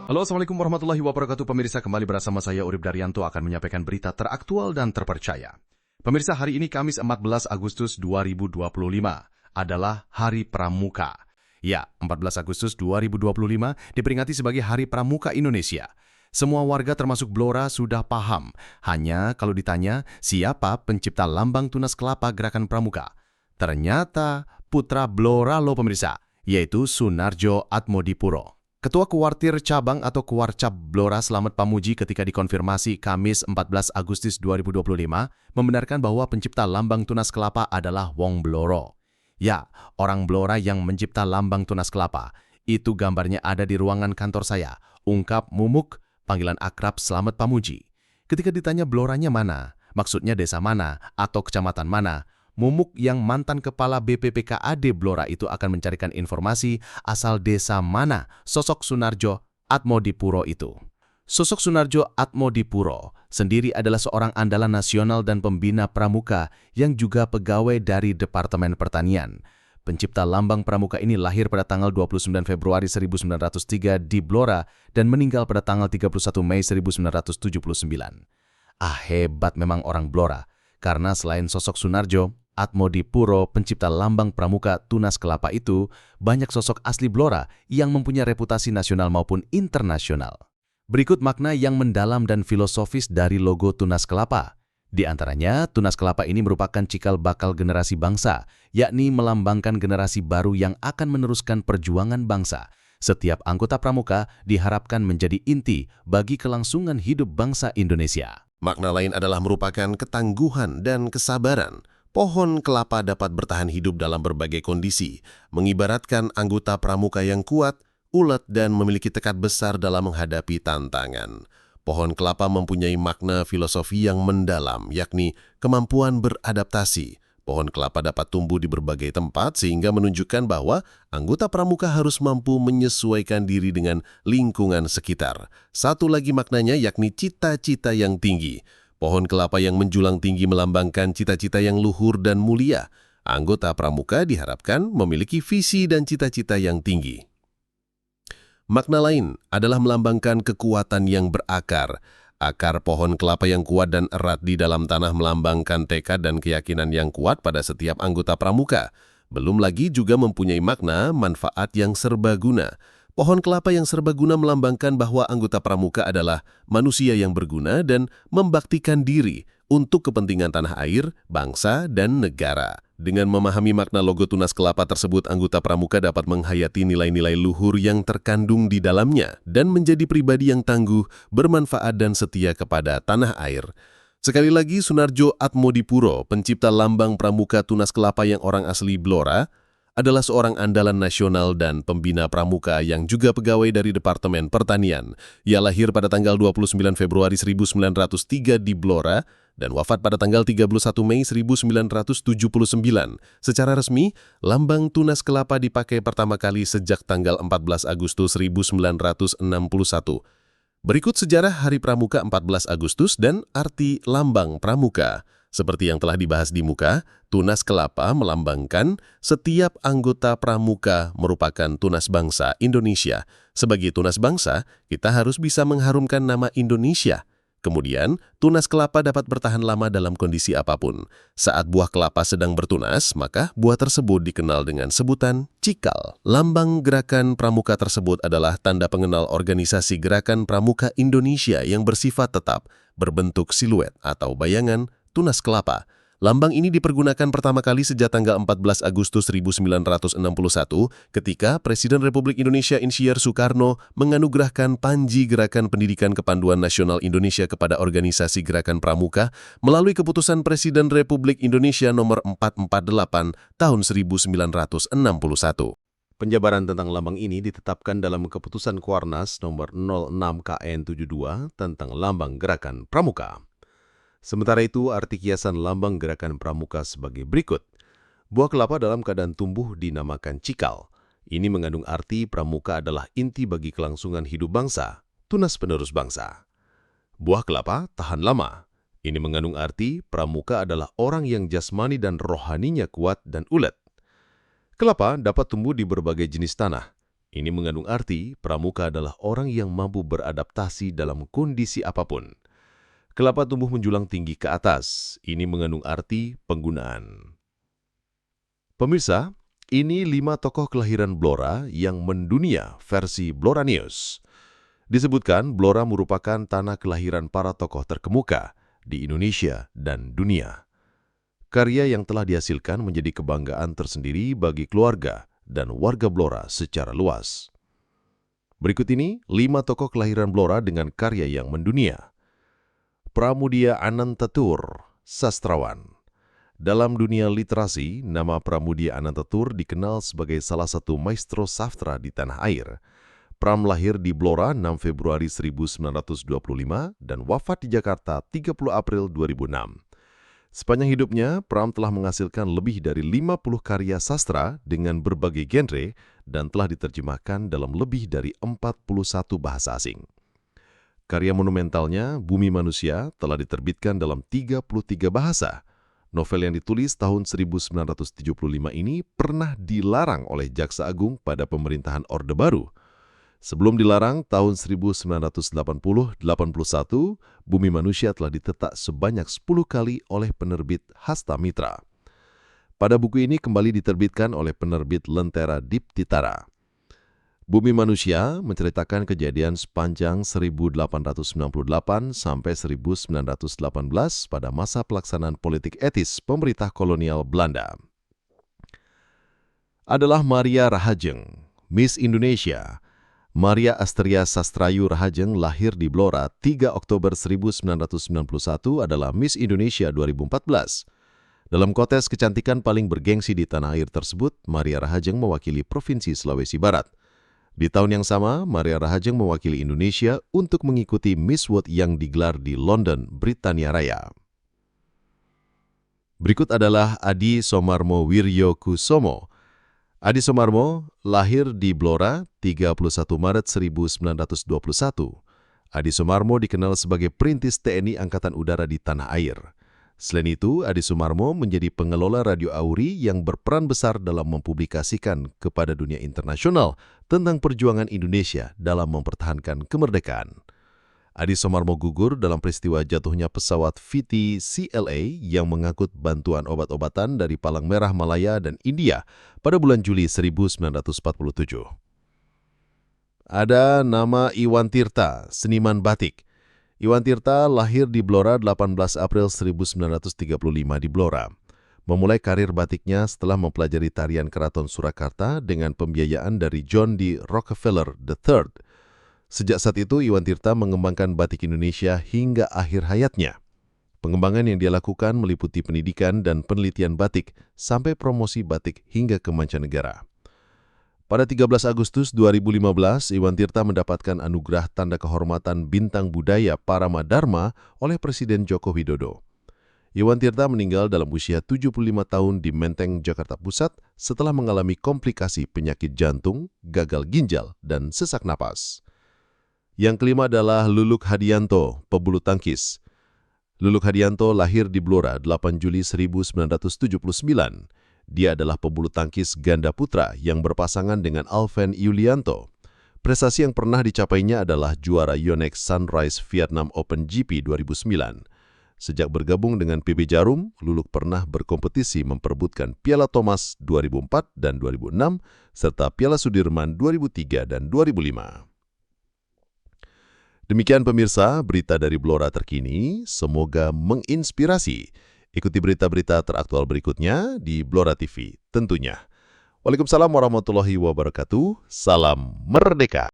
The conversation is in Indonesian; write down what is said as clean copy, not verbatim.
Halo, Assalamualaikum warahmatullahi wabarakatuh. Pemirsa, kembali bersama saya Urip Daryanto akan menyampaikan berita teraktual dan terpercaya. Pemirsa, hari ini Kamis 14 Agustus 2025 adalah Hari Pramuka. Ya, 14 Agustus 2025 diperingati sebagai Hari Pramuka Indonesia. Semua warga termasuk Blora sudah paham. Hanya kalau ditanya siapa pencipta lambang tunas kelapa Gerakan Pramuka. Ternyata putra Blora loh pemirsa, yaitu Sunarjo Atmodipuro. Ketua Kuartir Cabang atau Kuarcap Blora Slamet Pamuji ketika dikonfirmasi Kamis 14 Agustus 2025 membenarkan bahwa pencipta lambang tunas kelapa adalah Wong Bloro. Ya, orang Blora yang mencipta lambang tunas kelapa. Itu gambarnya ada di ruangan kantor saya, ungkap Mumuk, panggilan akrab Slamet Pamuji. Ketika ditanya Bloranya mana, maksudnya desa mana atau kecamatan mana, Mumuk yang mantan kepala BPPKAD Blora itu akan mencarikan informasi asal desa mana sosok Sunarjo Atmodipuro itu. Sosok Sunarjo Atmodipuro sendiri adalah seorang andalan nasional dan pembina pramuka yang juga pegawai dari Departemen Pertanian. Pencipta lambang pramuka ini lahir pada tanggal 29 Februari 1903 di Blora dan meninggal pada tanggal 31 Mei 1979. Hebat memang orang Blora, karena selain sosok Sunarjo Atmodipuro, pencipta lambang pramuka tunas kelapa itu, banyak sosok asli Blora yang mempunyai reputasi nasional maupun internasional. Berikut makna yang mendalam dan filosofis dari logo tunas kelapa. Di antaranya, tunas kelapa ini merupakan cikal bakal generasi bangsa, yakni melambangkan generasi baru yang akan meneruskan perjuangan bangsa. Setiap anggota pramuka diharapkan menjadi inti bagi kelangsungan hidup bangsa Indonesia. Makna lain adalah merupakan ketangguhan dan kesabaran. Pohon kelapa dapat bertahan hidup dalam berbagai kondisi, mengibaratkan anggota pramuka yang kuat, ulet, dan memiliki tekad besar dalam menghadapi tantangan. Pohon kelapa mempunyai makna filosofi yang mendalam, yakni kemampuan beradaptasi. Pohon kelapa dapat tumbuh di berbagai tempat sehingga menunjukkan bahwa anggota pramuka harus mampu menyesuaikan diri dengan lingkungan sekitar. Satu lagi maknanya yakni cita-cita yang tinggi. Pohon kelapa yang menjulang tinggi melambangkan cita-cita yang luhur dan mulia. Anggota pramuka diharapkan memiliki visi dan cita-cita yang tinggi. Makna lain adalah melambangkan kekuatan yang berakar. Akar pohon kelapa yang kuat dan erat di dalam tanah melambangkan tekad dan keyakinan yang kuat pada setiap anggota pramuka. Belum lagi juga mempunyai makna manfaat yang serbaguna. Pohon kelapa yang serbaguna melambangkan bahwa anggota pramuka adalah manusia yang berguna dan membaktikan diri untuk kepentingan tanah air, bangsa, dan negara. Dengan memahami makna logo tunas kelapa tersebut, anggota pramuka dapat menghayati nilai-nilai luhur yang terkandung di dalamnya dan menjadi pribadi yang tangguh, bermanfaat, dan setia kepada tanah air. Sekali lagi, Sunarjo Atmodipuro, pencipta lambang pramuka tunas kelapa yang orang asli Blora, adalah seorang andalan nasional dan pembina pramuka yang juga pegawai dari Departemen Pertanian. Ia lahir pada tanggal 29 Februari 1903 di Blora dan wafat pada tanggal 31 Mei 1979. Secara resmi, lambang tunas kelapa dipakai pertama kali sejak tanggal 14 Agustus 1961. Berikut sejarah Hari Pramuka 14 Agustus dan arti lambang pramuka. Seperti yang telah dibahas di muka, tunas kelapa melambangkan setiap anggota pramuka merupakan tunas bangsa Indonesia. Sebagai tunas bangsa, kita harus bisa mengharumkan nama Indonesia. Kemudian, tunas kelapa dapat bertahan lama dalam kondisi apapun. Saat buah kelapa sedang bertunas, maka buah tersebut dikenal dengan sebutan cikal. Lambang Gerakan Pramuka tersebut adalah tanda pengenal organisasi Gerakan Pramuka Indonesia yang bersifat tetap, berbentuk siluet atau bayangan tunas kelapa. Lambang ini dipergunakan pertama kali sejak tanggal 14 Agustus 1961 ketika Presiden Republik Indonesia Insinyur Soekarno menganugerahkan Panji Gerakan Pendidikan Kepanduan Nasional Indonesia kepada organisasi Gerakan Pramuka melalui keputusan Presiden Republik Indonesia nomor 448 tahun 1961. Penjabaran tentang lambang ini ditetapkan dalam keputusan Kuarnas nomor 06 KN 72 tentang lambang Gerakan Pramuka. Sementara itu, arti kiasan lambang Gerakan Pramuka sebagai berikut. Buah kelapa dalam keadaan tumbuh dinamakan cikal. Ini mengandung arti pramuka adalah inti bagi kelangsungan hidup bangsa, tunas penerus bangsa. Buah kelapa tahan lama. Ini mengandung arti pramuka adalah orang yang jasmani dan rohaninya kuat dan ulet. Kelapa dapat tumbuh di berbagai jenis tanah. Ini mengandung arti pramuka adalah orang yang mampu beradaptasi dalam kondisi apapun. Kelapa tumbuh menjulang tinggi ke atas. Ini mengandung arti penggunaan. Pemirsa, ini 5 tokoh kelahiran Blora yang mendunia versi Blora News. Disebutkan Blora merupakan tanah kelahiran para tokoh terkemuka di Indonesia dan dunia. Karya yang telah dihasilkan menjadi kebanggaan tersendiri bagi keluarga dan warga Blora secara luas. Berikut ini 5 tokoh kelahiran Blora dengan karya yang mendunia. Pramudia Anantatur, sastrawan. Dalam dunia literasi, nama Pramudia Anantatur dikenal sebagai salah satu maestro sastra di tanah air. Pram lahir di Blora 6 Februari 1925 dan wafat di Jakarta 30 April 2006. Sepanjang hidupnya, Pram telah menghasilkan lebih dari 50 karya sastra dengan berbagai genre dan telah diterjemahkan dalam lebih dari 41 bahasa asing. Karya monumentalnya, Bumi Manusia, telah diterbitkan dalam 33 bahasa. Novel yang ditulis tahun 1975 ini pernah dilarang oleh Jaksa Agung pada pemerintahan Orde Baru. Sebelum dilarang, tahun 1980-81, Bumi Manusia telah ditetak sebanyak 10 kali oleh penerbit Hasta Mitra. Pada buku ini kembali diterbitkan oleh penerbit Lentera Diptitara. Bumi Manusia menceritakan kejadian sepanjang 1898 sampai 1918 pada masa pelaksanaan politik etis pemerintah kolonial Belanda. Adalah Maria Rahajeng, Miss Indonesia. Maria Asteria Sastrayu Rahajeng lahir di Blora 3 Oktober 1991 adalah Miss Indonesia 2014. Dalam kontes kecantikan paling bergengsi di tanah air tersebut, Maria Rahajeng mewakili Provinsi Sulawesi Barat. Di tahun yang sama, Maria Rahajeng mewakili Indonesia untuk mengikuti Miss World yang digelar di London, Britania Raya. Berikut adalah Adi Somarmo Wiryo Kusomo. Adi Somarmo lahir di Blora 31 Maret 1921. Adi Somarmo dikenal sebagai perintis TNI Angkatan Udara di tanah air. Selain itu, Adi Somarmo menjadi pengelola Radio Auri yang berperan besar dalam mempublikasikan kepada dunia internasional tentang perjuangan Indonesia dalam mempertahankan kemerdekaan. Adi Somarmo gugur dalam peristiwa jatuhnya pesawat VT-CLA yang mengangkut bantuan obat-obatan dari Palang Merah Malaya dan India pada bulan Juli 1947. Ada nama Iwan Tirta, seniman batik. Iwan Tirta lahir di Blora 18 April 1935 di Blora. Memulai karir batiknya setelah mempelajari tarian Keraton Surakarta dengan pembiayaan dari John D. Rockefeller III. Sejak saat itu, Iwan Tirta mengembangkan batik Indonesia hingga akhir hayatnya. Pengembangan yang dia lakukan meliputi pendidikan dan penelitian batik sampai promosi batik hingga ke mancanegara. Pada 13 Agustus 2015, Iwan Tirta mendapatkan anugerah Tanda Kehormatan Bintang Budaya Parama Dharma oleh Presiden Joko Widodo. Iwan Tirta meninggal dalam usia 75 tahun di Menteng, Jakarta Pusat setelah mengalami komplikasi penyakit jantung, gagal ginjal, dan sesak napas. Yang kelima adalah Luluk Hadianto, pebulu tangkis. Luluk Hadianto lahir di Blora 8 Juli 1979. Dia adalah pebulu tangkis ganda putra yang berpasangan dengan Alven Yulianto. Prestasi yang pernah dicapainya adalah juara Yonex Sunrise Vietnam Open GP 2009. Sejak bergabung dengan PB Jarum, Luluk pernah berkompetisi memperebutkan Piala Thomas 2004 dan 2006, serta Piala Sudirman 2003 dan 2005. Demikian pemirsa, berita dari Blora terkini, semoga menginspirasi. Ikuti berita-berita teraktual berikutnya di Blora TV tentunya. Waalaikumsalam warahmatullahi wabarakatuh. Salam merdeka.